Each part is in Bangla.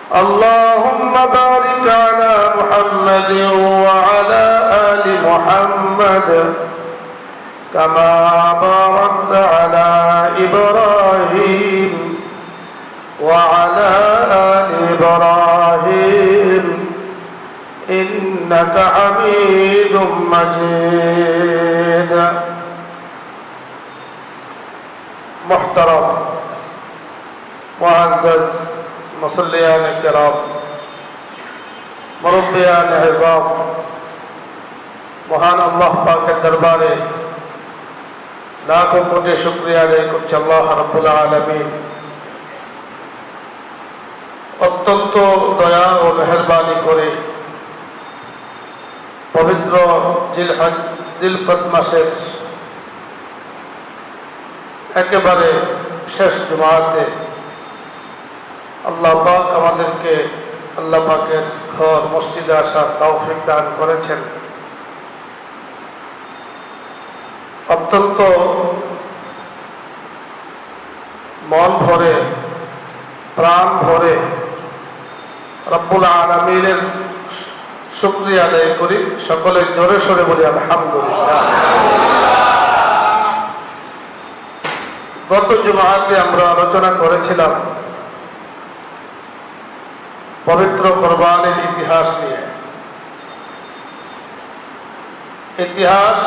اللهم بارك على محمد وعلى آل محمد كما باركت على إبراهيم وعلى آل إبراهيم إنك حميد مجيد. محترم معزز মুসল্লিয়ান কিরাম, মুরব্বিয়ান ইজাম, মহান আল্লাহ পাকের দরবারে লাখো কোটি শুকরিয়া আদায় করছি আল্লাহ রাব্বুল আলামিন অত্যন্ত দয়া ও মেহেরবানি করে পবিত্র জিলকদ মাসের একেবারে শেষ জুমাতে আল্লাহ পাক আমাদেরকে আল্লাহ পাকের ঘর মসজিদে আসার তৌফিক দান করেছেন। অত্যন্ত মন ভরে প্রাণ ভরে রব্বুল আলামিনের শুকরিয়া আদায় করি। সকলে জোরে সোরে বলি আলহামদুলিল্লাহ। গত জুমাতে আমরা আলোচনা করেছিলাম পবিত্র কোরবানির ইতিহাস নিয়ে। ইতিহাস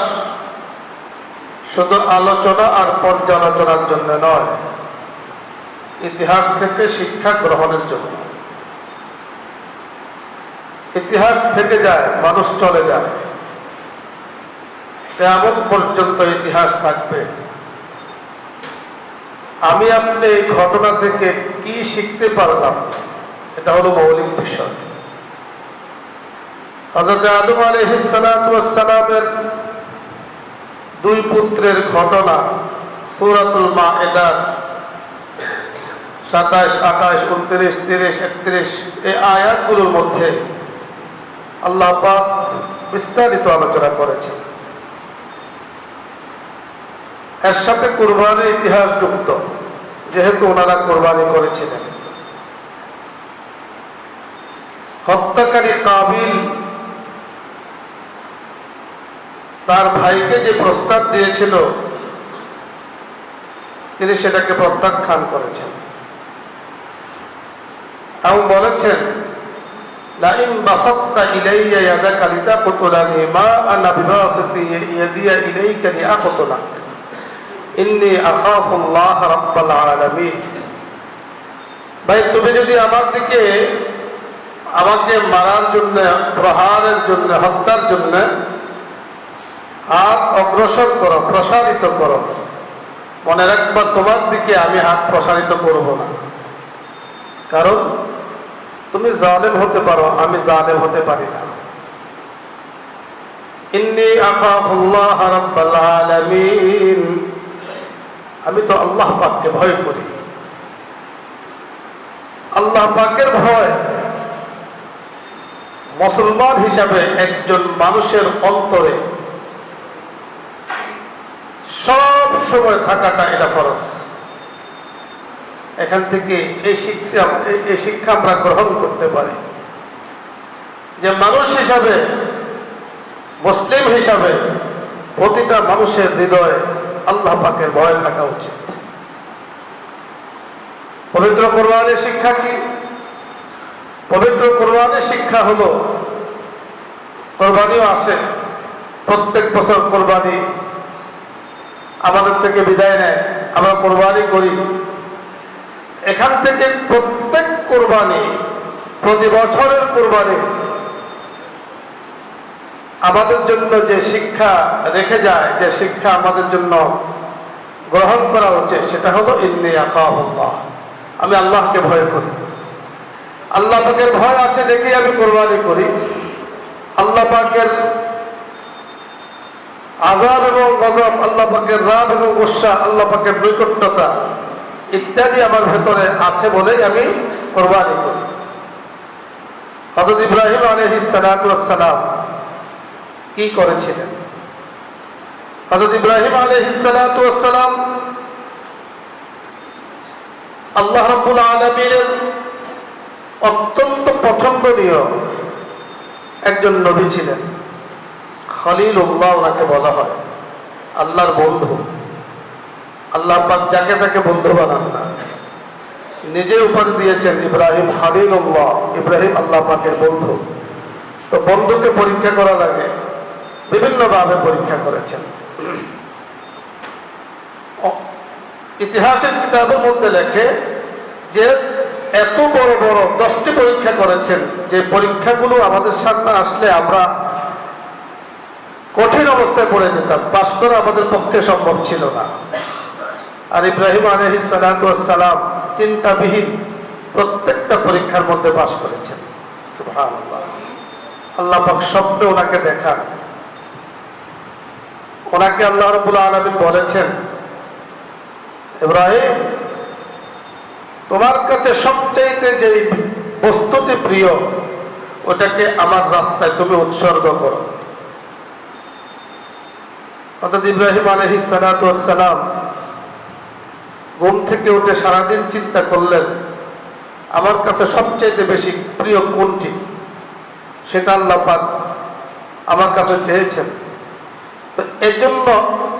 শুধু আলোচনা আর পর্যালোচনার জন্য নয়, ইতিহাস থেকে শিক্ষা গ্রহণের জন্য। ইতিহাস থেকে যায়, মানুষ চলে যায়, কিয়ামত পর্যন্ত ইতিহাস থাকবে। আমি আপনি এই ঘটনা থেকে কি শিখতে পারলাম, এটা হলো মৌলিক বিষয়। হযরত আদম আলাইহিস সালাতু ওয়াস সালামের দুই পুত্রের ঘটনা সূরাতুল মাঈদার 27, 28, 29, 30, 31 এই আয়াতগুলোর মধ্যে আল্লাহ পাক বিস্তারিত আলোচনা করেছেন। এর সাথে কুরবানির ইতিহাস যুক্ত, যেহেতু ওনারা কোরবানি করেছিলেন। হত্যাকারী কাবিল তার ভাইকে যে প্রস্তাব দিয়েছিল তিনি সেটাকে প্রত্যাখ্যান করেছেন এবং বলেছেন, লাইন বাসাত্তা ইলাইয়া ইয়াদাকা লিতাকতুলানি মা আনা বিবাসিতি ইয়াদিয়া ইলাইকা লিআকতুলাক ইন্নী আখাফুল্লাহ রাব্বাল আলামিন। ভাই, তুমি যদি আমার দিকে আমাকে মারার জন্য, প্রহারের জন্য, হত্যার জন্য হাত অগ্রসর করো, প্রসারিত করো, মনে রাখবা তোমার দিকে আমি হাত প্রসারিত করব না, কারণ তুমি জালেম হতে পারো, আমি জালেম হতে পারি না। ইন্নী আখাফুল্লাহ রাব্বাল আলামিন, আমি তো আল্লাহ পাককে ভয় করি। আল্লাহ পাকের ভয় মুসলমান হিসাবে একজন মানুষের অন্তরে সব সময় থাকাটা এটা ফরজ। এখান থেকে এই শিক্ষা আমরা গ্রহণ করতে পারি যে মানুষ হিসাবে, মুসলিম হিসাবে প্রতিটা মানুষের হৃদয়ে আল্লাহ পাকের ভয় থাকা উচিত। পবিত্র কোরবানির শিক্ষা কি? পবিত্র কোরবানির শিক্ষা হলো, কোরবানিও আসে, প্রত্যেক বছর কোরবানি আমাদের থেকে বিদায় নেয়, আমরা কোরবানি করি। এখান থেকে প্রত্যেক কোরবানি, প্রতি বছরের কোরবানি আমাদের জন্য যে শিক্ষা রেখে যায়, যে শিক্ষা আমাদের জন্য গ্রহণ করা উচিত, সেটা হলো ইন্নী আখাফুল্লাহ, আমি আল্লাহকে ভয় করি। আল্লাহ পাকের ভয় আছে দেখেই আমি কোরবানি করি। আল্লাহ পাকের আযাব এবং গজব, আল্লাহ পাকের রাগ এবং গুসা, আল্লাহ পাকের নৈকট্যতা ইত্যাদি আমার ভেতরে আছে বলেই আমি কোরবানি করি। হযরত ইব্রাহিম আলাইহিস সালাতু ওয়াস সালাম কি করেছিলেন? হযরত ইব্রাহিম আলাইহিস সালাতু ওয়াস সালাম আল্লাহ রাব্বুল আলামিনের অত্যন্ত পছন্দনীয় একজন নবী ছিলেন। খলিলুল্লাহ ওনাকে বলা হয়, আল্লাহর বন্ধু। আল্লাহ পাক যাকে তাকে বন্ধু বানান না, নিজে উপাধি দিয়েছেন ইব্রাহিম খলিলুল্লাহ, ইব্রাহিম আল্লাহ পাকের বন্ধু। তো বন্ধুকে পরীক্ষা করা লাগে, বিভিন্নভাবে পরীক্ষা করেছেন। ইতিহাসের কিতাবের মধ্যে লেখে যে এত বড় বড় 10টি পরীক্ষা করেছেন, যে পরীক্ষাগুলো আমাদের সামনে আসলে আমরা কঠিন অবস্থায় পড়ে যেতাম, পাস করা আমাদের পক্ষে সম্ভব ছিল না। আর ইব্রাহিম আলাইহিস সালাতু ওয়াস সালাম চিন্তাবিহীন প্রত্যেকটা পরীক্ষার মধ্যে পাস করেছেন। সুবহানাল্লাহ। আল্লাহ পাক স্বপ্নে ওনাকে দেখান, ওনাকে আল্লাহ রাব্বুল আলামিন বলেছেন, ইব্রাহিম, তোমার কাছে সবচাইতে যে বস্তুটি প্রিয় ওটাকে আমার রাস্তায় তুমি উৎসর্গ করো। অর্থাৎ ইব্রাহিম আলাইহিস সালাতু ওয়াস সালাম ঘুম থেকে উঠে সারাদিন চিন্তা করলেন, আমার কাছে সবচাইতে বেশি প্রিয় কোনটি, সেটা আল্লাহ পাক আমার কাছে চেয়েছেন। তো এই জন্য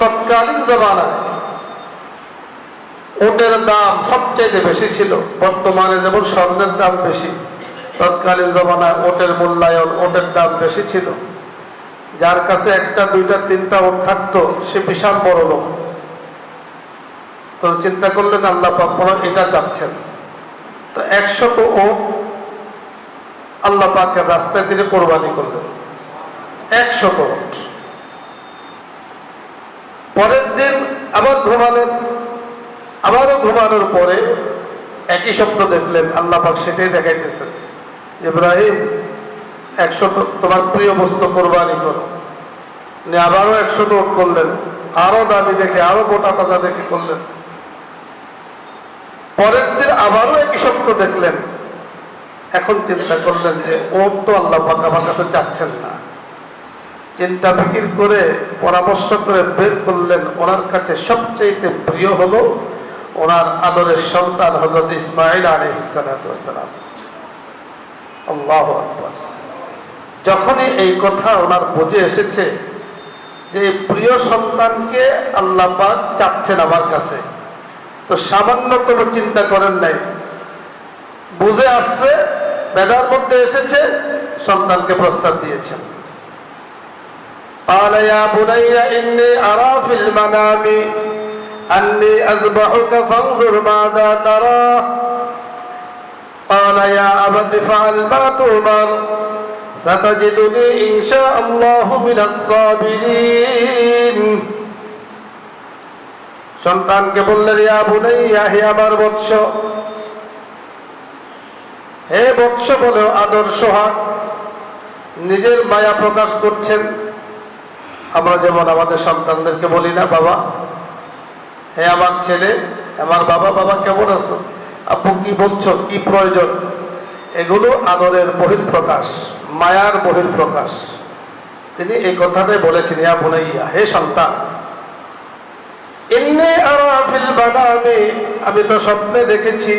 তৎকালীন জমানায় উটের দাম সবচাইতে বেশি ছিল। বর্তমানে যেমন স্বর্ণের দাম বেশি, তৎকালীন জমানায় উটের মূল্যায়ন, উটের দাম বেশি ছিল। যার কাছে একটা, দুইটা, তিনটা উট থাকতো সে বিশাল বড় লোক। তো চিন্তা করলেন আল্লাহ পাক এটা চাচ্ছেন। তো 100 উট আল্লাহ পাকের রাস্তায় তিনি কোরবানি করলেন, 100 উট। পরের দিন আবার ঘুমালেন, আবারও ঘুমানোর পরে একই স্বপ্ন দেখলেন। আল্লাহ পাক সেটাই দেখাইতেছেন, ইব্রাহিম 100 তোমার প্রিয় বস্তু কোরবানি করো। আবারও 100 উট করলেন, আরো দামি দেখে, আরো মোটা তাজা দেখে করলেন। পরের দিন আবারও একই স্বপ্ন দেখলেন। এখন চিন্তা করলেন যে ওর তো আল্লাহ পাক আমার কাছে চাচ্ছেন না। চিন্তা ফিকির করে পরামর্শ করে বের করলেন, ওনার কাছে সবচেয়ে প্রিয় হলো ওনার আদরের সন্তান হযরত ইসমাঈল আলাইহিস সালাতু ওয়াস সালাম। আল্লাহু আকবার। যখনই এই কথা ওনার বুঝে এসেছে যে প্রিয় সন্তানকে আল্লাহ পাক চাচ্ছেন আমার কাছে, তো সামান্যতম চিন্তা করেন নাই, বুঝে আসছে, বেদার মধ্যে এসেছে, সন্তানকে প্রস্তাব দিয়েছেন। قال يا بني إني أرى في المنام أني أذبحك فانظر ماذا ترى قال يا أبت افعل ما تؤمر ستجدني إن شاء الله من الصابرين। সন্তানকে বললেন, ইয়া বুনাইয়া, হে আমার বৎস, হে বৎস বলে আদর সোহাগ, নিজের মায়া প্রকাশ করছেন। আমরা যেমন আমাদের সন্তানদেরকে বলি না, বাবা, হে আমার ছেলে, আমার বাবা, বাবা কেমন আছো, আপু কি বলছো, কি প্রয়োজন, এগুলো আদরের বহিঃপ্রকাশ, মায়ার বহিঃপ্রকাশ। তিনি এই কথাটাই বলেছেন, ইয়া বুনাইয়া, হে সন্তান, ইন্নী আরা ফিল মানামি, আমি তো স্বপ্নে দেখেছি।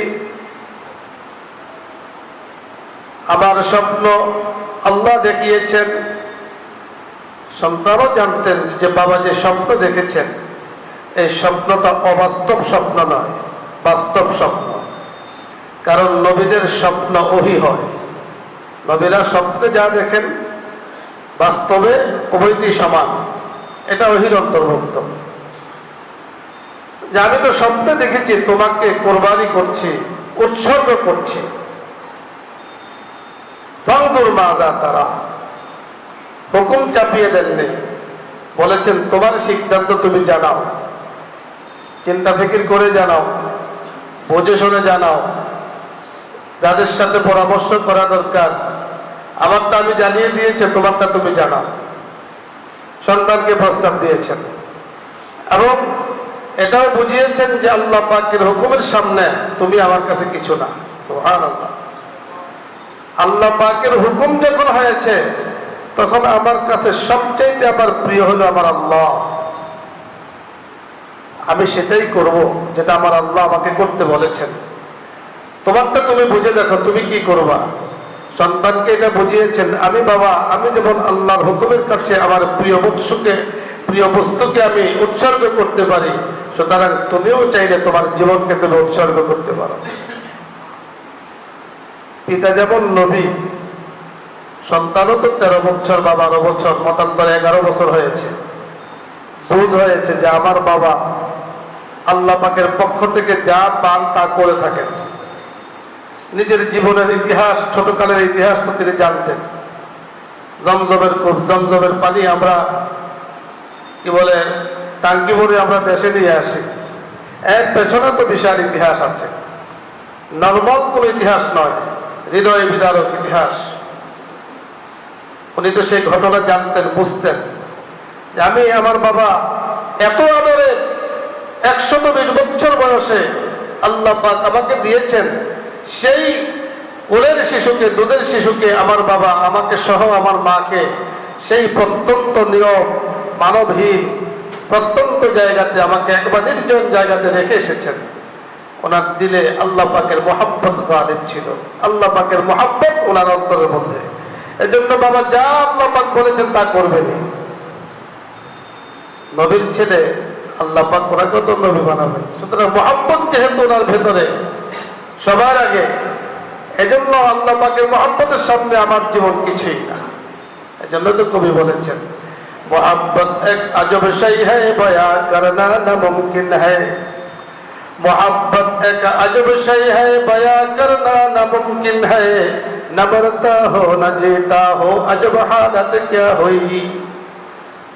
আমার স্বপ্ন আল্লাহ দেখিয়েছেন। সন্তানও জানতেন যে বাবা যে স্বপ্ন দেখেছেন এই স্বপ্নটা অবাস্তব স্বপ্ন নয়, বাস্তব স্বপ্ন। কারণ নবীদের স্বপ্ন ওহী হয়। নবীরা স্বপ্নে যা দেখেন বাস্তবে উভয়টি সমান, এটা ওহীর অন্তর্ভুক্ত। যে আমি তো স্বপ্নে দেখেছি তোমাকে কোরবানি করছি, উৎসর্গ করছি। ফানজুর মাযা তারা, হুকুম চাপিয়ে দেননি, বলেছেন তোমার সিদ্ধান্ত তুমি জানাও, চিন্তা ফিকির করে জানাও, বুঝে শুনে জানাও, যাদের সাথে পরামর্শ করা দরকার। আমারটা আমি জানিয়ে দিয়েছি, তোমারটা তুমি জানাও। সন্তানকে প্রস্তাব দিয়েছেন এবং এটাও বুঝিয়েছেন যে আল্লাহ পাকের হুকুমের সামনে তুমি আমার কাছে কিছু না। সুবহানাল্লাহ। আল্লাহ পাকের হুকুম যখন হয়েছে তখন আমার কাছে সবচেয়ে আমার প্রিয় হলো আমার আল্লাহ। আমি সেটাই করব যেটা আমার আল্লাহ আমাকে করতে বলেছেন। তোমারটা তুমি বুঝে দেখো তুমি কি করবা। সন্তানকে এটা বুঝিয়েছেন, আমি বাবা, আমি যেমন আল্লাহর হুকুমের কাছে আমার প্রিয় বস্তুকে আমি উৎসর্গ করতে পারি, সুতরাং তুমিও চাইলে তোমার জীবনকে তুমি উৎসর্গ করতে পারো। পিতা যেমন নবী, সন্তানও তো 13 বছর বা 12 বছর, মতান্তরে 11 বছর হয়েছে, বুঝ হয়েছে যে আমার বাবা আল্লাহ পাকের পক্ষ থেকে যা পান তা করে থাকেন। নিজের জীবনের ইতিহাস, ছোটকালের ইতিহাস তো তিনি জানতেন। জমজমের কূপ, জমজমের পানি আমরা কি বলে টাঙ্কি ভরে আমরা দেশে নিয়ে আসি, এর পেছনে তো বিশাল ইতিহাস আছে, নর্মাল কোন ইতিহাস নয়, হৃদয় বিদারক ইতিহাস। উনি তো সেই ঘটনা জানতেন, বুঝতেন যে আমি আমার বাবা এত আদরে 120 বছর বয়সে আল্লাহ পাক আমাকে দিয়েছেন, সেই কোলের শিশুকে, দুধের শিশুকে আমার বাবা আমাকে সহ আমার মাকে সেই প্রত্যন্ত নীরব, মানবহীন প্রত্যন্ত জায়গাতে, আমাকে একবার নির্জন জায়গাতে রেখে এসেছেন। ওনার দিলে আল্লাহ পাকের মহাব্বত গালিব ছিল, আল্লাহ পাকের মহাব্বত ওনার অন্তরের মধ্যে। এজন্য বাবা যা আল্লাহ পাক বলেছেন তা করবেনই। নবীর ছেলে, আল্লাহ পাক ওনাকে তো নবী বানাবেন, সুতরাং মহাব্বত যেহেতু ওনার ভেতরে সবার আগে, এজন্য আল্লাহ পাকের মহাব্বতের সামনে আমার জীবন কিছুই না। এজন্য তো কবি বলেছেন, मोहब्बत एक अजब शय है बयां करना नामुमकिन है, मोहब्बत एक अजब शय है बयां करना नामुमकिन है, न मरता हो न जीता हो अजब हालत क्या हुई।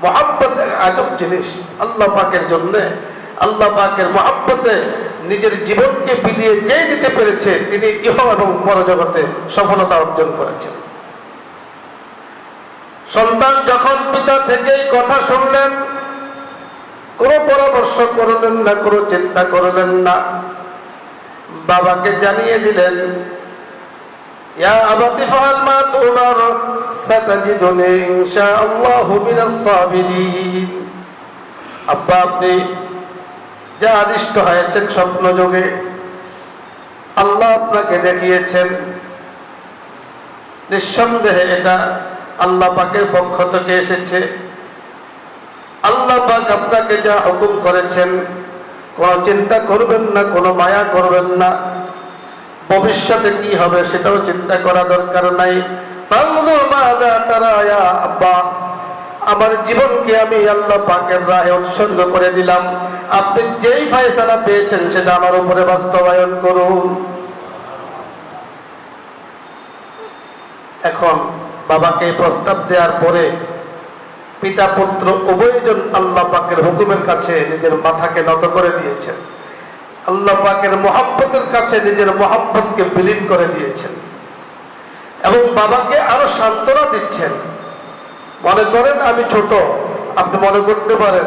मोहब्बत एक अजब जिनिस, अल्लाह पाकेर जन्य, আল্লাহ পাকের মহব্বতে নিজের জীবনকে বিলিয়ে যেই দিতে পেরেছে, তিনি ইহ এবং পরজগতে সফলতা অর্জন করেছেন। সন্তান যখন পিতা থেকেই কথা শুনলেন, কোনো পরামর্শ করলেন না, কোনো চিন্তা করলেন না, বাবাকে জানিয়ে দিলেন, ইয়া আবাতি ফাআল মা তুমার সাতাজিদুনি ইনশাআল্লাহু মিনাস সাবিরিন। আব্বা, আপনি যা আদিষ্ট হয়েছেন স্বপ্ন যোগে, আল্লাহ আপনাকে দেখিয়েছেন, নিঃসন্দেহে এটা আল্লাহ পাকের পক্ষ থেকে এসেছে। আল্লাহ পাক আপনাকে যা হুকুম করেছেন, কোনো চিন্তা করবেন না, কোনো মায়া করবেন না, ভবিষ্যতে কি হবে সেটাও চিন্তা করা দরকার নাই। আব্বা, আমার জীবনকে আমি আল্লাহ পাকের রাহে উৎসর্গ করে দিলাম, আপনি যেই ফয়সালা পেয়েছেন সেটা আমার উপরে বাস্তবায়ন করুন। এখন বাবাকে প্রস্তাব দেওয়ার পরে পিতা পুত্র উভয়জন আল্লাহ পাকের হুকুমের কাছে নিজের মাথাকে নত করে দিয়েছেন, আল্লাহ পাকের মহব্বতের কাছে নিজের মহব্বতকে বিলীন করে দিয়েছেন এবং বাবাকে আরো সান্ত্বনা দিচ্ছেন। মনে করেন আমি ছোট, আপনি মনে করতে পারেন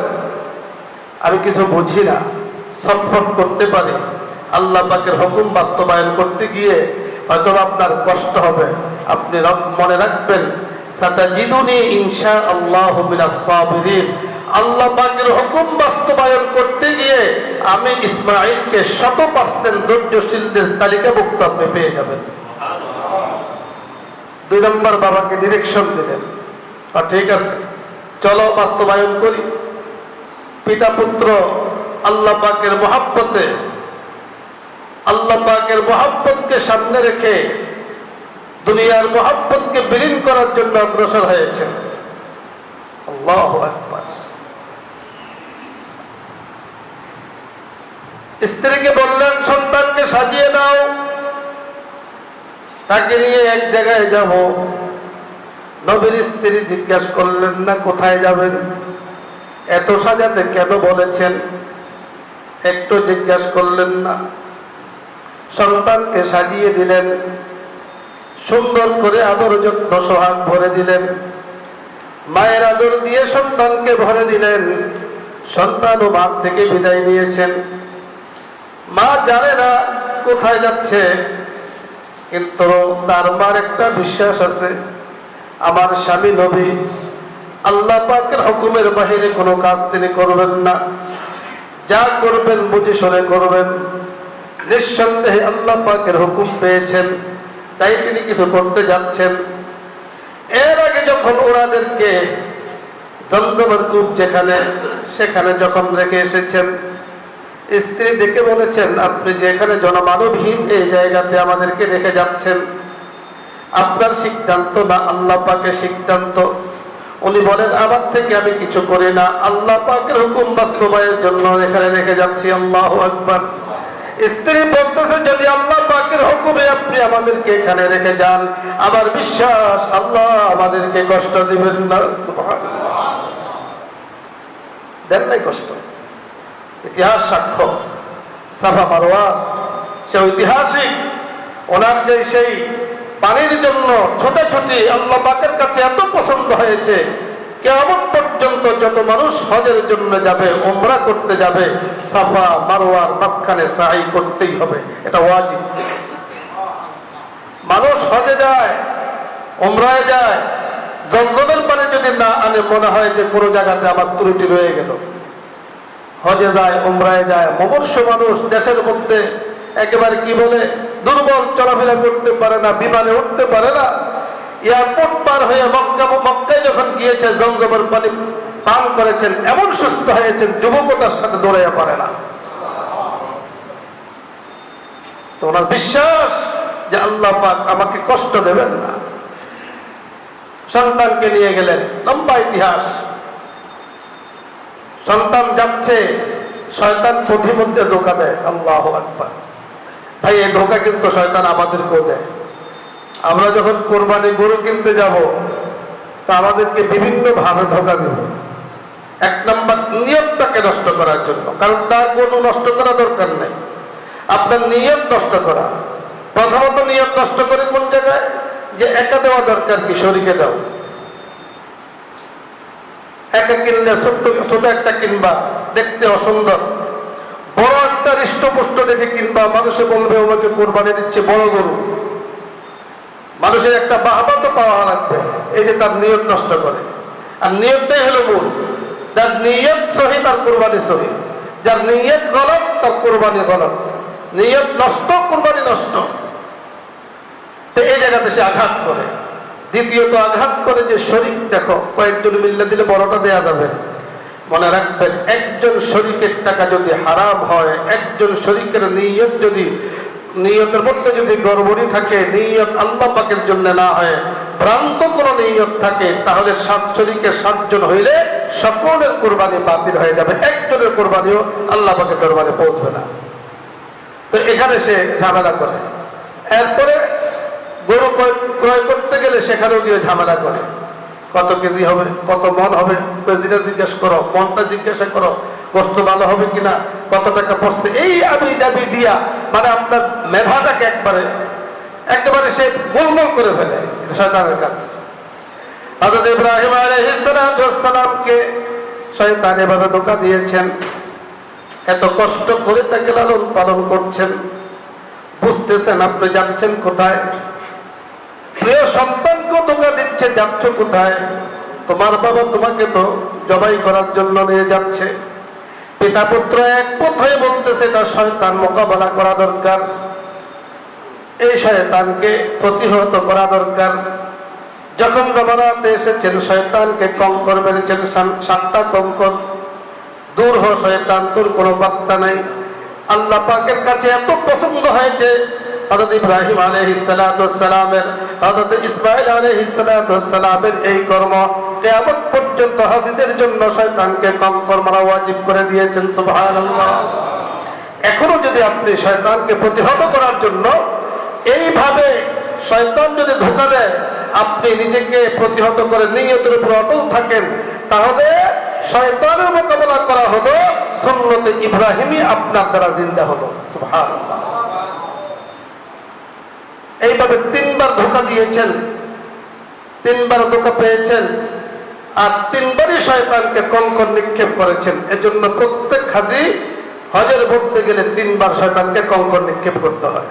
আমি কিছু বুঝি না, ছটফট করতে পারি, আল্লাহ পাকের হুকুম বাস্তবায়ন করতে গিয়ে হয়তো আপনার কষ্ট হবে। আপনি মনে রাখবেন, সাতাজিদুনি ইনশাআল্লাহু মিনাস সাবিরিন, আল্লাহ পাকের হুকুম বাস্তবায়ন করতে গিয়ে আমি ইসমাঈলকে 100% ধৈর্যশীলদের তালিকাভুক্ত আপনি পেয়ে যাবেন। 2 নম্বর বাবাকে ডিরেকশন দিলেন, ঠিক আছে চলো বাস্তবায়ন করি। পিতা পুত্র আল্লাহ পাকের মহব্বতে, আল্লাহ পাকের মহব্বতকে সামনে রেখে দুনিয়ার মহব্বতকে বিলীন করার জন্য অগ্রসর হয়েছে। আল্লাহু আকবার। স্ত্রীকে বললেন, সন্তানকে সাজিয়ে দাও, তাকে নিয়ে এক জায়গায় যাব। নবীর স্ত্রী জিজ্ঞাসা করলেন না কোথায় যাবেন, এত সাজাতে কেন বলেছেন, একটু জিজ্ঞাসা করলেন না। সন্তানকে সাজিয়ে দিলেন, সুন্দর করে আদর যত্ন সোহাগ ভরে দিলেন, মায়ের আদর দিয়ে সন্তানকে ভরে দিলেন। সন্তানও মা থেকে বিদায় নিয়েছেন, মা জানে না কোথায় যাচ্ছে, কিন্তু তার মার একটা বিশ্বাস আছে, আমার স্বামী নবী, আল্লাহ পাকের হুকুমের বাহিরে কোনো কাজ তিনি করবেন না, যা করবেন বুঝে শুনে করবেন, নিঃসন্দেহে আল্লাহ পাকের হুকুম পেয়েছেন, তাই তিনি কিছু করতে যাচ্ছেন। এর আগে যখন ওনাদেরকে জমজমের কূপ যেখানে, সেখানে যখন রেখে এসেছেন, স্ত্রী ডেকে বলেছেন, আপনি যেখানে জনমানবহীন এই জায়গাতে আমাদেরকে রেখে যাচ্ছেন, আপনার সিদ্ধান্ত না আল্লাহ পাকের সিদ্ধান্ত? উনি বলেন, আমার থেকে আমি কিছু করি না, আল্লাহ পাকের হুকুম বাস্তবায়নের জন্য এখানে রেখে যাচ্ছি। আল্লাহু আকবার। স্ত্রী বলতেছে, যদি আল্লাহ পাকের হুকুমে আপনি আমাদেরকে এখানে রেখে যান, আমার বিশ্বাস আল্লাহ আমাদেরকে কষ্ট দিবেন না। সুবহানাল্লাহ। দেন নাই কষ্ট। ইতিহাস সাক্ষ্য, সাফা মারওয়া সে ঐতিহাসিক। ওনার যে সেই পানির জন্য ছোটাছুটি আল্লাহ পাকের কাছে এত পছন্দ হয়েছে, কিয়ামত পর্যন্ত যত মানুষ হজের জন্য যাবে, উমরা করতে যাবে, সাফা মারওয়ার মাঝখানে সাই করতেই হবে, এটা ওয়াজিব। মানুষ হজে যায়, উমরায় যায়, জমজমের পানি যদি না আনে, মনে হয় যে পুরো জায়গাতে আমার ত্রুটি রয়ে গেল। হজে যায়, উমরায় যায়, মুমূর্ষ মানুষ দেশের মধ্যে একেবারে কি বলে দুর্বল, চলাফেরা করতে পারে না, বিমানে উঠতে পারে না। এয়ারপোর্ট পার হয়ে মক্কায় যখন গিয়েছে, জমজমের পানি পান করেছেন, এমন সুস্থ হয়েছেন, যুবকতার সাথে দৌড়াইয়া পারে না। তো ওনার বিশ্বাস যে আল্লাহ পাক আমাকে কষ্ট দেবেন না। সন্তানকে নিয়ে গেলেন, লম্বা ইতিহাস। সন্তান যাচ্ছে, শয়তান পথিমধ্যে ধোঁকা দেয়। আল্লাহু আকবার। ভাই, এই ধোঁকা কিন্তু শয়তান আমাদেরকেও দেয়। আমরা যখন কোরবানি গরু কিনতে যাব, তা আমাদেরকে বিভিন্ন ভাবে ধোঁকা দেবে। এক নম্বর, নিয়তটাকে নষ্ট করার জন্য, কারণ তার গরু নষ্ট করা দরকার নেই, আপনার নিয়ত নষ্ট করা। প্রথমত নিয়ত নষ্ট করে কোন জায়গায়, যে একা দেওয়া দরকার কি, শরীকে দাও। একা কিনলে ছোট একটা কিনবা, দেখতে অসুন্দর। বড় একটা হৃষ্টপুষ্ট দেখে কিনবা, মানুষে বলবে ওকে কোরবানি দিচ্ছে বড় গরু, মানুষের একটা বাহবা তো পাওয়া লাগবে। এই যে তার নিয়ত নষ্ট করে। আর নিয়তটাই হলো মূল। যার নিয়ত সহি তার কোরবানি সহি, যার নিয়ত গলত তার কোরবানি গলত। নিয়ত নষ্ট, কোরবানি নষ্ট। তো এই জায়গাতে সে আঘাত করে। দ্বিতীয়ত আঘাত করে যে শরীক, দেখো কয়েকজন মিল্লা দিলে বড়টা দেয়া যাবে। মনে রাখবেন, একজন শরীকের টাকা যদি হারাম হয়, একজন শরীকের নিয়ত যদি, নিয়তের মধ্যে যদি গড়বড়ি থাকে, নিয়ত আল্লাহ পাকের জন্য না হয়, ভ্রান্ত কোন নিয়ত থাকে, তাহলে 7 শরীকের 7 জন হইলে সকলের কোরবানি বাতিল হয়ে যাবে, একজনের কোরবানিও আল্লাহ পাকের দরবারে পৌঁছবে না। তো এখানে সে ঝামেলা করে। এরপরে গরু ক্রয় করতে গেলে সেখানেও গিয়ে ঝামেলা করে। কত কেজি হবে, কত মন হবে, কেজিটা জিজ্ঞেস করো, মনটা জিজ্ঞাসা করো, গোস্ত ভালো হবে কিনা, কত টাকা পড়ছে, এই আবি দাবি দিয়া, মানে আপনার মেধাটাকে একেবারে সে গোলমোল করে ফেলে। শয়তানের কাজ। হযরত ইব্রাহিম আলাইহিস সালামকে শয়তান এভাবে ধোঁকা দিয়েছেন। এত কষ্ট করে তাকে লালন পালন করছেন, বুঝতেছেন আপনি যাচ্ছেন কোথায়। প্রিয় সন্তানকে ধোঁকা দিচ্ছে, যাচ্ছ কোথায়? তোমার বাবা তোমাকে তো জবাই করার জন্য নিয়ে যাচ্ছে। পিতা পুত্র এক পথ হয়ে বলতেছে, তার শয়তান মোকাবেলা করা দরকার, এই শয়তানকে প্রতিহত করা দরকার। যখন জমানাতে এসেছেন, শয়তানকে কঙ্কর মেরেছেন, 7টা কঙ্কর। দূর হ শয়তান, তোর কোনো পাত্তা নাই। আল্লাহ পাকের কাছে এত পছন্দ হয়েছে হযরত ইব্রাহিম আলাইহিস সালামের, হযরত ইসমাঈল আলাইহিস সালামের এই কর্ম কিয়ামত পর্যন্ত হাজিদের জন্য শয়তানকে কঙ্কর মারা ওয়াজিব করে দিয়েছেন। সুবহানাল্লাহ। এখনো যদি আপনি শয়তানকে প্রতিহত করার জন্য এইভাবে শয়তান যদি ধোঁকা দেয়, আপনি নিজেকে প্রতিহত করে নিয়তের উপর অটল থাকেন, তাহলে শয়তানের মোকাবেলা করা হলো সুন্নতে ইব্রাহিমী আপনার দ্বারা জিন্দা হলো। সুবহানাল্লাহ। এইভাবে 3বার ধোঁকা দিয়েছেন, 3বার ধোঁকা পেয়েছেন, আর 3বারই শয়তানকে কঙ্কর নিক্ষেপ করেছেন। এজন্য প্রত্যেক হাজী হজের করতে গেলে 3বার শয়তানকে কঙ্কর নিক্ষেপ করতে হয়।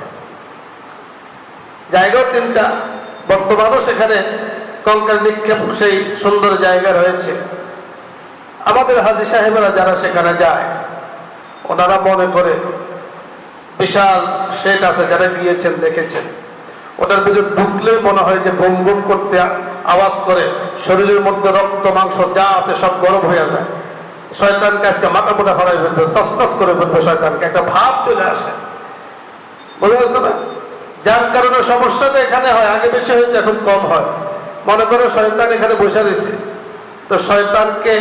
জায়গাও 3টা, বর্তমানও সেখানে কঙ্কর নিক্ষেপ সেই সুন্দর জায়গা রয়েছে। আমাদের হাজী সাহেবেরা যারা সেখানে যায়, ওনারা মনে করে বিশাল শেড আছে, যারা গিয়েছেন দেখেছেন। ওটার ভিতরে ঢুকলে মনে হয় যে বুম বুম করতে আওয়াজ করে, শরীরের মধ্যে রক্ত মাংস যা আছে সব গরম হয়ে যায়। শয়তানকে আজকে মাথা মোটা হরাই ফেলবে, তসতস করে ফেলবে শয়তানকে, একটা ভাব চলে আসে, বোঝা যাচ্ছে না? যার কারণে সমস্যাটা এখানে হয়, আগে বেশি হয়তো এখন কম হয়। মনে করো শয়তান এখানে বসে রয়েছে, তো শয়তানকে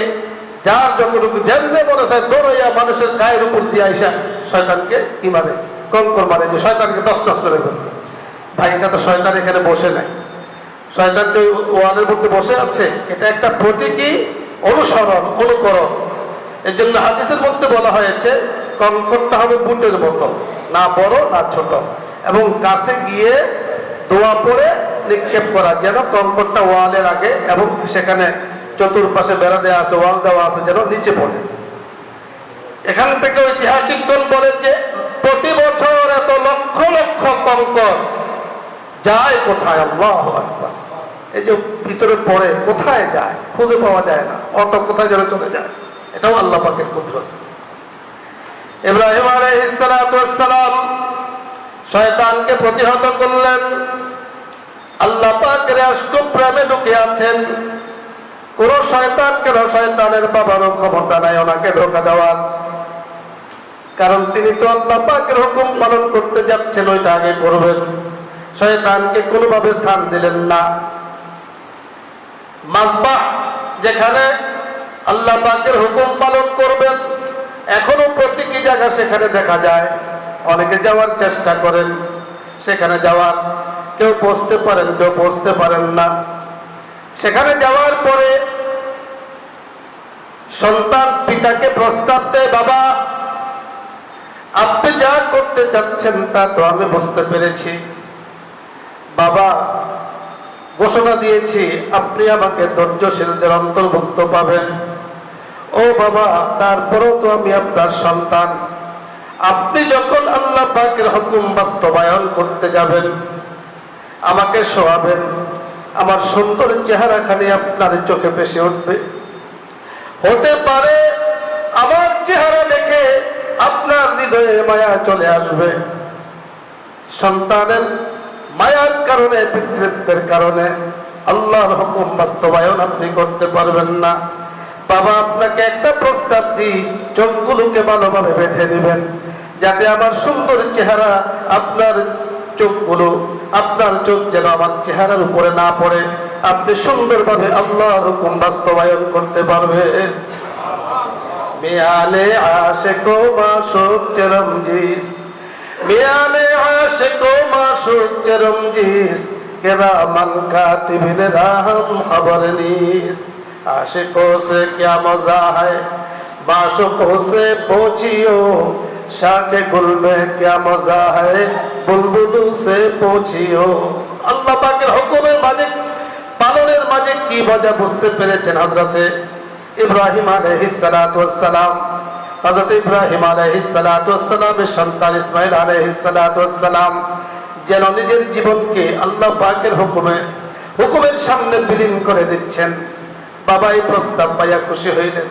যার যতটুকু যেমনি মনে হয় দৌড়াইয়া মানুষের গায়ের উপর দিয়ে আইসা শয়তানকে কি মারে, কঙ্কর মারে, যে শয়তানকে তসতস করে ফেলবে। ভাই, এটা তো শয়তান এখানে বসে নাই, শয়তানকে ওয়ালের মধ্যে বসে আছে। এটা একটা প্রতীকী অনুসরণ, অনুকরণ। এর জন্য হাদিসের মধ্যে বলা হয়েছে কঙ্করটা হবে বুটের মতো, না বড় না ছোট, এবং কাছে গিয়ে দোয়া পড়ে নিক্ষেপ করা, যেন কঙ্করটা ওয়ালের আগে এবং সেখানে চতুর্পাশে বেড়া দেওয়া আছে, ওয়াল দেওয়া আছে, যেন নিচে পড়ে। এখান থেকে ঐতিহাসিকগণ বলেন যে প্রতি বছর এত লক্ষ লক্ষ কঙ্কর যায় কোথায়? আল্লাহু আকবার। এই যে ভিতরে পড়ে কোথায় যায় খুঁজে পাওয়া যায় না, অটো কোথায় যেন চলে যায়। এটাও আল্লাহ পাকের কুদরত। ইব্রাহিম আলাইহিস সালাতু ওয়াস সালাম শয়তানকে প্রতিহত করলেন। আল্লাহ পাকের আশক প্রেমে ঢুকে আছেন। কোন শয়তান কেন শয়তানের বাবারও ক্ষমতা নাই ওনাকে ধোঁকা দেওয়ার, কারণ তিনি তো আল্লাহ পাকের হুকুম পালন করতে যাচ্ছেন, ওইটা আগে করবেন। শয়তানকে কোনোভাবে স্থান দিলেন না। মাযবাহ, যেখানে আল্লাহ পাকের হুকুম পালন করবেন, এখনো প্রতীকী জায়গা সেখানে দেখা যায়। অনেকে যাওয়ার চেষ্টা করেন, সেখানে যাওয়ার কেউ পৌঁছতে পারেন, কেউ পৌঁছতে পারেন না। সেখানে যাওয়ার পরে সন্তান পিতাকে প্রস্তাব দেয়, বাবা আপনি যা করতে চাচ্ছেন তা তো আমি বুঝতে পেরেছি, বাবা ঘোষণা দিয়েছি আপনি আমাকে ধৈর্যশীলদের অন্তর্ভুক্ত পাবেন। ও বাবা, তারপরেও তো আমি আপনার সন্তান। আপনি যখন আল্লাহ পাকের হুকুম বাস্তবায়ন করতে যাবেন, আমাকে শোয়াবেন, আমার সুন্দর চেহারা খালি আপনার চোখে ভেসে উঠবে। হতে পারে আমার চেহারা দেখে আপনার হৃদয়ে মায়া চলে আসবে। সন্তানের মায়ার কারণে, পিতৃত্বের কারণে আল্লাহর হুকুম বাস্তবায়ন আপনি করতে পারবেন না। বাবা আপনাকে একটা প্রস্তাব দিই, চোখগুলোকে ভালোভাবে বেঁধে দিবেন, যাতে আমার সুন্দর চেহারা আপনার চোখগুলো, আপনার চোখ যেন আমার চেহারার উপরে না পড়ে, আপনি সুন্দরভাবে আল্লাহর হুকুম বাস্তবায়ন করতে পারবেন। মিয়ানে আশিকো মাশুক চরমজিস, মিয়ানে আশিকো মাশুক চরমজিস, किरामन कातिबिन राहम खबर नीस। आशिकों से क्या मजा है, माशुकों से पूछियो, शाके गुल में क्या मजा है, बुलबुलू से पूछियो। আল্লাহ পাকের হুকুমের মাঝে, পালনের মাঝে কি মজা বুঝতে পেরেছেন হযরতে ইব্রাহিম আলাইহিস সালাতু ওয়াস সালাম। হযরত ইব্রাহিম আলাইহিস সালাতু ওয়াস সালামের সন্তান ইসমাঈল আলাইহিস সালাতু ওয়াস সালাম যেন নিজের জীবনকে আল্লাহ পাকের হুকুমের সামনে বিলীন করে দিচ্ছেন। বাবা এই প্রস্তাব পাইয়া খুশি হইলেন।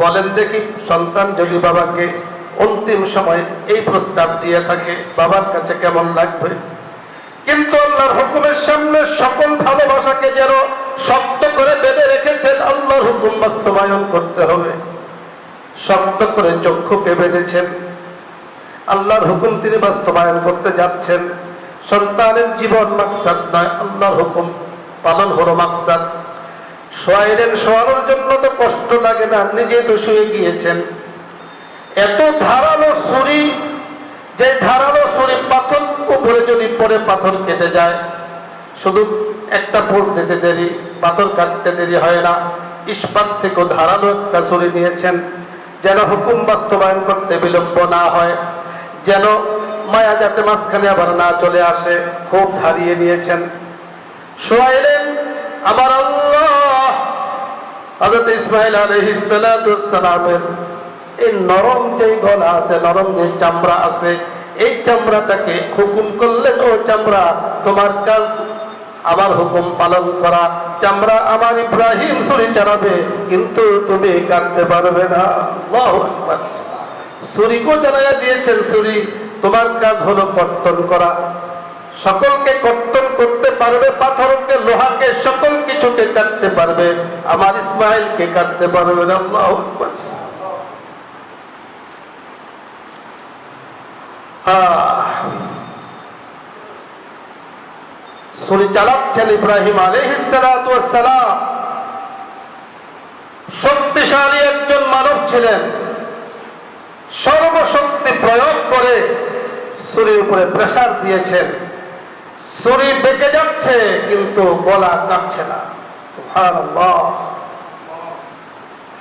বলেন দেখি, সন্তান যদি বাবাকে অন্তিম সময় এই প্রস্তাব দিয়ে থাকে, বাবার কাছে কেমন লাগবে? কিন্তু আল্লাহর হুকুমের সামনে সকল ভালোবাসাকে যেন শক্ত করে বেঁধে রেখেছেন। আল্লাহর হুকুম বাস্তবায়ন করতে হবে, শক্ত করে চক্ষুকে বেঁধেছেন। আল্লাহর হুকুম তিনি বাস্তবায়ন করতে যাচ্ছেন। সন্তানের জীবন মাকসাদ নয়, আল্লাহর হুকুম পালন হলো মাকসাদ। শোয়াইলেন, শোয়ানোর জন্য তো কষ্ট লাগে না, নিজে তো শুয়ে গিয়েছেন। এত ধারালো ছুরি, যে ধারালো ছুরি পাথর উপরে যদি পড়ে পাথর কেটে যায়, শুধু একটা পোজ দিতে দেরি, পাথর কাটতে দেরি হয় না। ইস্পাত থেকেও ধারালো একটা ছুরি নিয়েছেন, যেন হুকুম বাস্তবায়ন করতে বিলম্ব না হয়, যেন মায়া যাতে মাঝখানে আবার না চলে আসে, খুব ধারিয়ে নিয়েছেন। শোয়াইলেন আমার আল্লাহ। হযরত ইসমাঈল আলাইহিস সালাতু ওয়াস সালামের এই নরম যে গলা আছে, নরম যে চামড়া আছে, এই চামড়াটাকে হুকুম করলেন, ও চামড়া তোমার কাজ আমার হুকুম পালন করা। চামড়া আমার ইব্রাহিম ছুরি চালাবে, কিন্তু তুমি কাটতে পারবে না। আল্লাহু আকবার। ছুরিকে জানাইয়া দিয়েছেন, ছুরি তোমার কাজ হলো কর্তন করা। সকলকে কর্তন করতে পারবে, পাথরকে, লোহাকে, সকল কিছুকে কাটতে পারবে, আমার ইসমাইলকে কাটতে পারবে না। আল্লাহু আকবার। ছুরি চালাচ্ছেন ইব্রাহিম আলাইহিস সালাতু ওয়াস সালাম। শক্তিশালী একজন মানব ছিলেন, সর্বশক্তি প্রয়োগ করে ছুরির উপরে প্রেসার দিয়েছেন। ছুরি বেঁকে যাচ্ছে কিন্তু গলা কাটছে না। সুবহানাল্লাহ।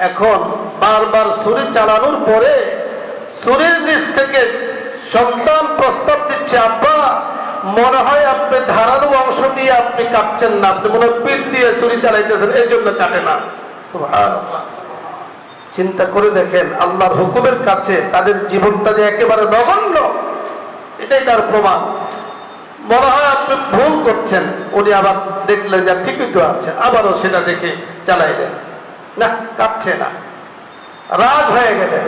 এখন বারবার ছুরি চালানোর পরে ছুরির নিচ থেকে সন্তান প্রস্তাব দিচ্ছে, আব্বা মনে হয় আপনি ধারালো অংশ দিয়ে আপনি কাটছেন না, আপনি মনে হয় পিঠ দিয়ে ছুরি চালাইতেছেন, এই জন্য কাটে না। সুবহানাল্লাহ। চিন্তা করে দেখেন, আল্লাহর হুকুমের কাছে তাদের জীবনটা যে একেবারে নগণ্য, এটাই তার প্রমাণ। মনে হয় আপনি ভুল করছেন, উনি আবার দেখলেন যে ঠিকই তো আছে, আবারও সেটা দেখে চালাইলেন, না কাটছে না। রাগ হয়ে গেলেন,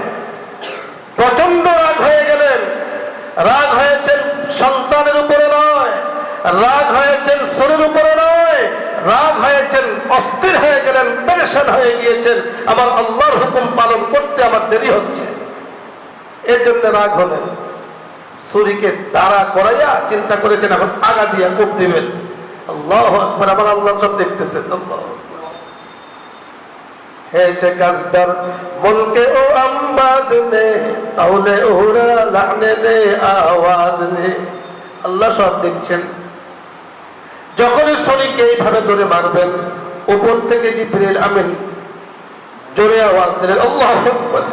প্রচন্ড রাগ হয়ে গেলেন। রাগ হয়েছেন সন্তানের উপরে নয়, রাগ হয়েছেন শরীর উপরে নয়, রাগ হয়েছেন, অস্থির হয়ে গেলেন, পেরেশান হয়ে গিয়েছেন, আমার আল্লাহর হুকুম পালন করতে আমার দেরি হচ্ছে, এর জন্য রাগ হলেন। ছুরিকে দাঁড়া করাইয়া চিন্তা করেছেন এখন আগা দিয়া কোপ দিবেন। আল্লাহু আকবার। আমার আল্লাহ সব দেখতেছেন। আল্লাহু আকবার। है गजदर मुल्क ओ अंबाज ने ताउले ओरा लाने ने आवाज ने। আল্লাহ সব দেখছেন। যখনই ছুরিকে এইভাবে ধরে মারবেন, উপর থেকে জিবরিল আমিন জোরে আওয়াজ দিলেন, আল্লাহু আকবার।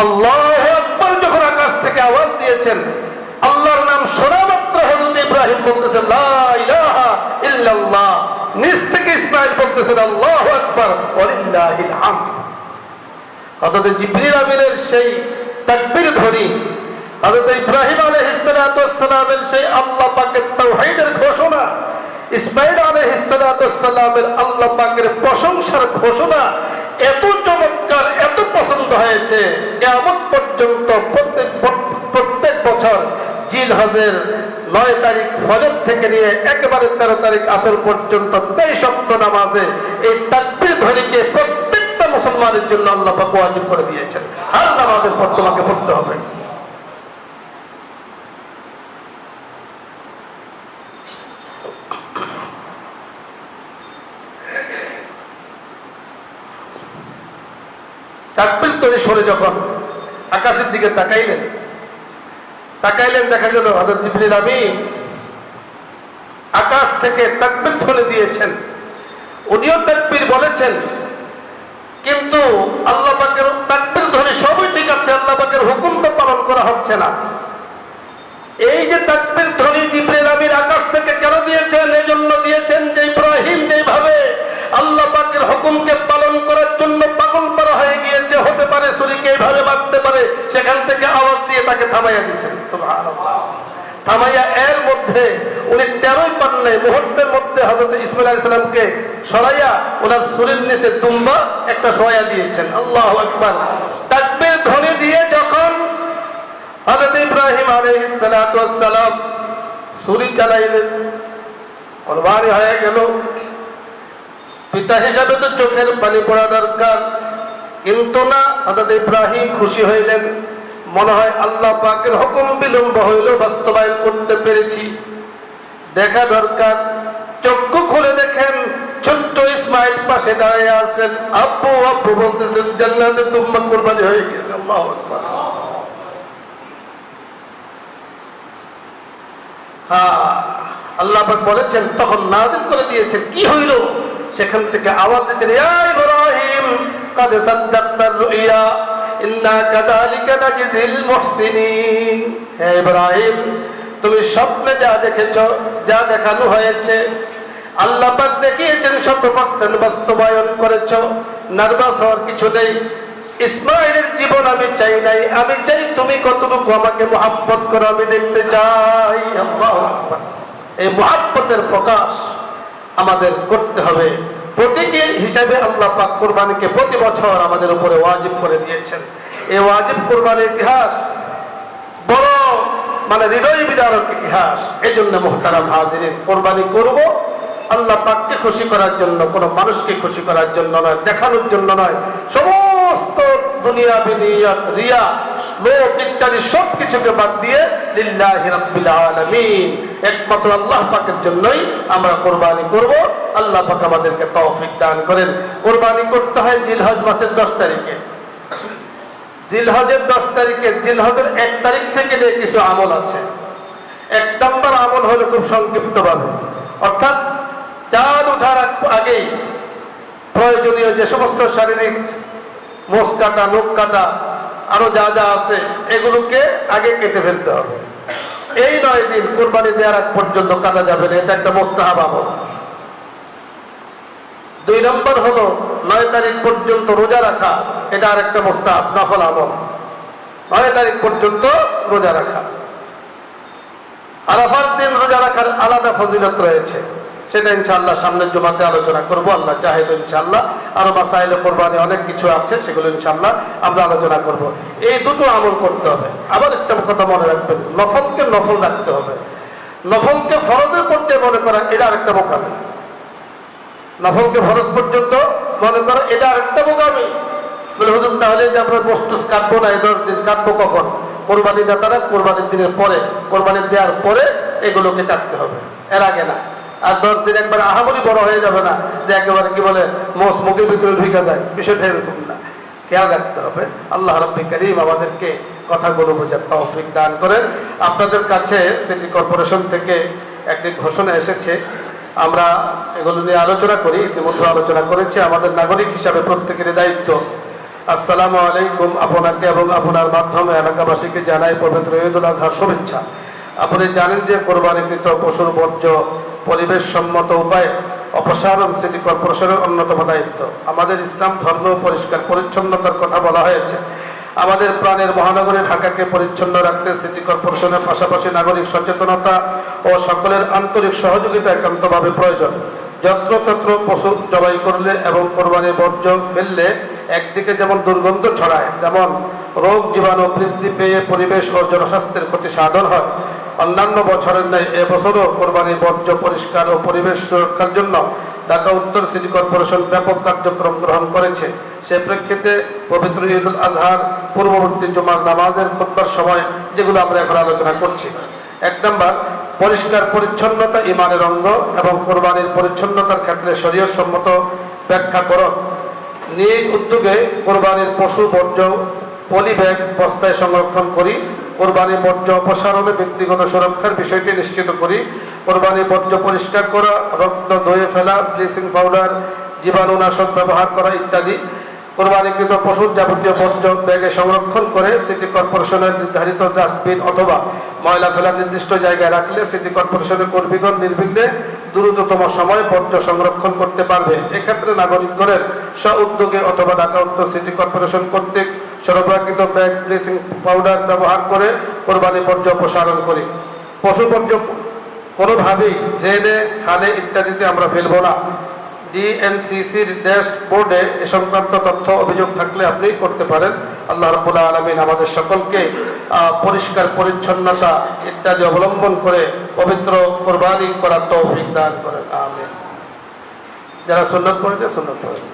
আল্লাহু আকবার যখন আকাশ থেকে আওয়াজ দিয়েছেন, আল্লাহর নাম শোনা মাত্র হযরত ইব্রাহিম বলতেছেন লা ইলাহা ইল্লাল্লাহ, নিচ থেকে ইসমাঈল বলতেছেন আল্লাহু আকবার ওয়ালিল্লাহিল হামদ। হযরত জিবরিল আমিনের সেই তাকবীর ধ্বনি, হযরত ইব্রাহিম আলাইহিস সালাতু ওয়াস সালামের সেই আল্লাহ পাকের তাওহীদের ঘোষণা, ইসমাঈল আলাইহিস সালাতু ওয়াস সালামের আল্লাহ পাকের প্রশংসার ঘোষণা এত চমৎকার, এত পছন্দ হয়েছে, কিয়ামত পর্যন্ত প্রত্যেক বছর জিলহজের 9 তারিখ ফজর থেকে নিয়ে একেবারে 13 তারিখ আসর পর্যন্ত 23 ওয়াক্ত নামাজে এই তাকবীর ধ্বনিকে প্রত্যেকটা মুসলমানের জন্য আল্লাহ পাক ওয়াজিব করে দিয়েছেন। আর নামাজের পর তোমাকে পড়তে হবে। তাকবীর ধ্বনি শুনে যখন আকাশের দিকে তাকাইলেন, দেখা গেল হযরত জিবরিল আমিন আকাশ থেকে তাকবীর ধ্বনি দিয়েছেন, উনিও তাকবীর বলেছেন, কিন্তু আল্লাহ পাকের তাকবীর ধ্বনি সবই ঠিক আছে, আল্লাহ পাকের হুকুম তো পালন করা হচ্ছে না। এই যে তাকবীর ধ্বনি জিবরিল আমিন আকাশ থেকে কেন দিয়েছেন? এজন্য দিয়েছেন যে ইব্রাহিম যেভাবে আল্লাহ পাকের হুকুমকে পালন করার জন্য পাগল পারা হয়ে গিয়েছে, হতে পারে ছুরিকে এইভাবে মারতে পারে, সেখান থেকে আওয়াজ দিয়ে তাকে থামাইয়া দিয়েছেন। সুবহানাল্লাহ। থামাইয়া এর মধ্যে উনি টেরই পান নাই, মুহূর্তের মধ্যে হযরত ইসমাঈল আলাইহিস সালামকে সরাইয়া ওনার ছুরির নিচে দুম্বা একটা শোয়া দিয়েছেন। আল্লাহু আকবার। তাকবীর ধ্বনি দিয়ে যখন হযরত ইব্রাহিম আলাইহিস সালাতু ওয়াস সালাম ছুরি চালাইলেন, কুরবানি হয়ে গেল। পিতা হিসাবে তো চোখের পানি পড়া দরকার, কিন্তু না, হযরত ইব্রাহিম খুশি হইলেন। মনে হয় আল্লাহ পাকের হুকুম বিলম্ব হইলেও বাস্তবায়ন করতে পেরেছি, দেখা দরকার। চক্ষু খুলে দেখেন ছোট্ট ইসমাঈল পাশে দাঁড়িয়ে আছেন, আব্বু আব্বু বলতেছেন, জান্নাতে দুম্বা কুরবানি হয়ে গেছে। আল্লাহু আকবার। আল্লাহ পাক বলেছেন, তখন নাযিল করে দিয়েছেন, কি হইল? সেখান থেকে আওয়াজ দিয়েছেন, ইয়া ইব্রাহিম কাদ সাদ্দাকতার রুইয়া ইন্না কাযালিকা নাজিল মুহসিনিন। হে ইব্রাহিম, তুমি স্বপ্নে যা দেখেছো, যা দেখানো হয়েছে, আল্লাহ পাক দেখিয়েছেন, 100% বাস্তবায়ন করেছো, নার্ভাস হওয়ার কিছু নেই। ইসমাঈলের জীবন আমি চাই নাই, আমি চাই তুমি কতটুকু আমাকে মুহাব্বত করো, আমি দেখতে চাই। আল্লাহু আকবার। এই মুহাব্বতের প্রকাশ আমাদের করতে হবে। প্রতীকী হিসাবে আল্লাহ পাক কুরবানিকে প্রতি বছর আমাদের উপরে ওয়াজিব করে দিয়েছেন। এই ওয়াজিব কোরবানির ইতিহাস বড় মানে হৃদয় বিদারক ইতিহাস। এই জন্য মুহতারাম হাজিরিন, কোরবানি করব আল্লাহ পাককে খুশি করার জন্য, কোনো মানুষকে খুশি করার জন্য নয়, দেখানোর জন্য নয়। সমস্ত দুনিয়া বিনিয়াত রিয়া লোক ইত্যাদি সব কিছুকে বাদ দিয়ে লিল্লাহি রাব্বিল আলামিন, একমাত্র আল্লাহ পাকের জন্যই আমরা কোরবানি করব। আল্লাহ পাক আমাদেরকে তৌফিক দান করেন। কোরবানি করতে হয় জিলহজ মাসের 10 তারিখে। জিলহজের 10 তারিখে, জিলহজের 1 তারিখ থেকে নিয়ে কিছু আমল আছে। 1 নম্বর আমল হলো খুব সংক্ষিপ্তভাবে, অর্থাৎ চাঁদ ওঠার আগেই প্রয়োজনীয় যে সমস্ত শারীরিক মোষ কাটা, নখ কাটা, আরো যা যা আছে এগুলোকে আগে কেটে ফেলতে হবে। এই 9 দিন কোরবানি দেওয়ার আগ পর্যন্ত কাটা যাবে না, এটা একটা মুস্তাহাব আমল। 2 নম্বর হলো 9 তারিখ পর্যন্ত রোজা রাখা, এটা আর একটা মুস্তাহাব নফল আমল। 9 তারিখ পর্যন্ত রোজা রাখা। আরাফার দিন রোজা রাখার আলাদা ফজিলত রয়েছে, সেটা ইনশাআল্লাহ সামনের জুমাতে আলোচনা করব। আল্লাহ চাহে তো ইনশাআল্লাহ আরো মাসাইলে কোরবানি অনেক কিছু আছে, সেগুলো ইনশাআল্লাহ আমরা আলোচনা করব। এই দুটো আমল করতে হবে। আবার একটা কথা মনে রাখবেন, নফলকে নফল রাখতে হবে। নফলকে ফরজের পর্যায়ে মনে করা এটা আরেকটা বোকামি। নফলকে ফরজ পর্যন্ত মনে করা এটা আরেকটা বোকামি। বলে হুজুর তাহলে যে আমরা বস্তু কাটবো না, এই 10 দিন কাটবো কখন? কোরবানি দাতারা কোরবানির দিনের পরে, কোরবানি দেওয়ার পরে এগুলোকে কাটতে হবে, এর আগে না। আর 10 দিন একবার আহামরি বড় হয়ে যাবে না যে একেবারে কি বলে মোষ মুখের ভিতরে ঢুকে যায়, বিষয়টা এরকম না। খেয়াল রাখতে হবে। আল্লাহ রাব্বুল কারীম আমাদেরকে কথাগুলো বোঝার তৌফিক দান করেন। আপনাদের কাছে সিটি কর্পোরেশন থেকে একটি ঘোষণা এসেছে, আমরা এগুলো নিয়ে আলোচনা করি, ইতিমধ্যে আলোচনা করেছি। আমাদের নাগরিক হিসাবে প্রত্যেকের দায়িত্ব। আসসালামু আলাইকুম। আপনাকে এবং আপনার মাধ্যমে এলাকাবাসীকে জানাই পবিত্র ঈদুল আজহার শুভেচ্ছা। আপনি জানেন যে কোরবানিকৃত পশুর বর্জ্য পরিবেশ সম্মত উপায়ে অপসারণ সিটি কর্পোরেশনের অন্যতম দায়িত্ব। আমাদের ইসলাম ধর্ম পরিষ্কার পরিচ্ছন্নতার কথা বলা হয়েছে। আমাদের প্রাণের মহানগরী ঢাকাকে পরিচ্ছন্ন রাখতে সিটি কর্পোরেশনের পাশাপাশি নাগরিক সচেতনতা ও সকলের আন্তরিক সহযোগিতা একান্তভাবে প্রয়োজন। যত্রতত্র পশু জবাই করলে এবং কোরবানির বর্জ্য ফেললে একদিকে যেমন দুর্গন্ধ ছড়ায়, তেমন রোগ জীবাণু বৃদ্ধি পেয়ে পরিবেশ ও জনস্বাস্থ্যের ক্ষতি সাধন হয়। অন্যান্য বছরের ন্যায় এবছরও কোরবানির বর্জ্য পরিষ্কার ও পরিবেশ সুরক্ষার জন্য ঢাকা উত্তর সিটি কর্পোরেশন ব্যাপক কার্যক্রম গ্রহণ করেছে। সে প্রেক্ষিতে পবিত্র ঈদুল আজহার পূর্ববর্তী জুমার নামাজের খুতবার সময় যেগুলো আমরা এখন আলোচনা করছি। 1 নম্বর, পরিষ্কার পরিচ্ছন্নতা ঈমানের অঙ্গ এবং কোরবানির পরিচ্ছন্নতার ক্ষেত্রে শরীয়ত সম্মত ব্যাখ্যাকরণ। নিজ উদ্যোগে কোরবানির পশু বর্জ্য পলি ব্যাগ বস্তায় সংরক্ষণ করি। কোরবানির বর্জ্য অপসারণে ব্যক্তিগত সুরক্ষার বিষয়টি নিশ্চিত করি। কোরবানির বর্জ্য পরিষ্কার করা, রক্ত ধুয়ে ফেলা, ব্লিচিং পাউডার, জীবাণুনাশক ব্যবহার করা ইত্যাদি। কোরবানিকৃত পশুর যাবতীয় বর্জ্য ব্যাগে সংরক্ষণ করে সিটি কর্পোরেশনের নির্ধারিত ডাস্টবিন অথবা ময়লা ফেলার নির্দিষ্ট জায়গায় রাখলে সিটি কর্পোরেশনের কর্মীগণ নির্বিঘ্নে দ্রুততম সময়ে বর্জ্য সংরক্ষণ করতে পারবে। এক্ষেত্রে নাগরিকগণের স্ব উদ্যোগে অথবা ঢাকা উত্তর সিটি কর্পোরেশন কর্তৃক সরবরাহকৃত ব্যাগ, ব্লিচিং পাউডার ব্যবহার করে কোরবানি বর্জ্য অপসারণ করি। পশু বর্জ্য কোনোভাবেই ড্রেনে, খালে ইত্যাদিতে আমরা ফেলবো না। ডিএনসিসির ড্যাশবোর্ডে এ সংক্রান্ত তথ্য অভিযোগ থাকলে আপনি করতে পারেন। আল্লাহ রাব্বুল আলামিন আমাদের সকলকে পরিষ্কার পরিচ্ছন্নতা ইত্যাদি অবলম্বন করে পবিত্র কোরবানি করার তৌফিক দান করেন। আমিন। যারা সুন্নাত পড়েছে সুন্নাত পড়েন।